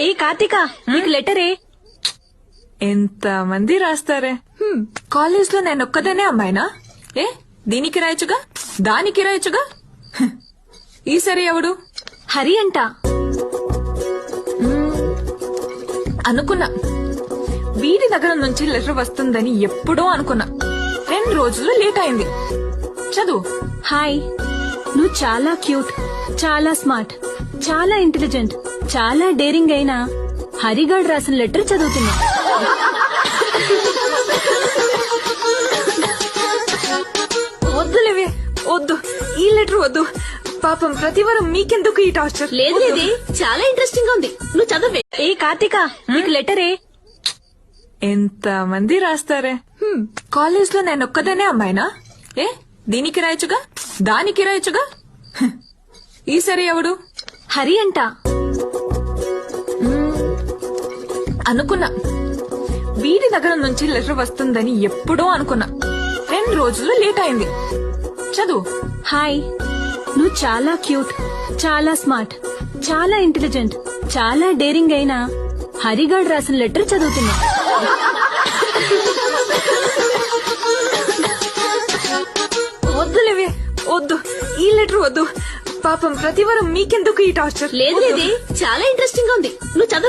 ఏ కార్తిక నీకు లెటరే. ఎంత మంది రాస్తారే. కాలేజ్ లో నేను ఒక్కదానే అమ్మాయినా? ఏ దీనికి రాయొచ్చుగా, దానికి రాయొచ్చుగా. ఈసారి ఎవడు? హరి అంట. అనుకున్నా వీడి దగ్గర నుంచి లెటర్ వస్తుందని ఎప్పుడో అనుకున్నా. 2 రోజులు లేట్ అయింది. చదువు. హాయ్, నువ్వు చాలా క్యూట్, చాలా స్మార్ట్, చాలా ఇంటెలిజెంట్, చాలా డేరింగ్ అయినా హరిగాడ్ రాసిన లెటర్ చదువుతున్నా. వద్దులేవే, వద్దు, ఈ లెటర్ వద్దు. పాపం ప్రతివారం మీకెందుకు ఈ టార్చర్? లేదు లేదే, చాలా ఇంట్రెస్టింగ్ గా ఉంది, నువ్వు చదవే. ఏ కార్తిక నీకు లెటరే. ఎంత మంది రాస్తారే. కాలేజ్ లో నేను ఒక్కదానే అమ్మాయినా? ఏ దీనికి రాయొచ్చుగా, దానికి రాయొచ్చుగా. ఈసారి ఎవడు? హరి అంట. అనుకున్నా వీడి దగ్గర నుంచి లెటర్ వస్తుందని ఎప్పుడో అనుకున్నా. 2 రోజులు లేట్ అయింది. చదువు. హాయ్, నువ్వు చాలా క్యూట్, చాలా స్మార్ట్, చాలా ఇంటెలిజెంట్, చాలా డేరింగ్ అయినా హరిగాడ్ రాసిన లెటర్ చదువుతున్నా. వద్దులేవే, వద్దు, ఈ లెటర్ వద్దు. పాపం ప్రతివారం మీకెందుకు ఈ టార్చర్? లేదు లేదే, చాలా ఇంట్రెస్టింగ్ గా ఉంది, నువ్వు చదవ.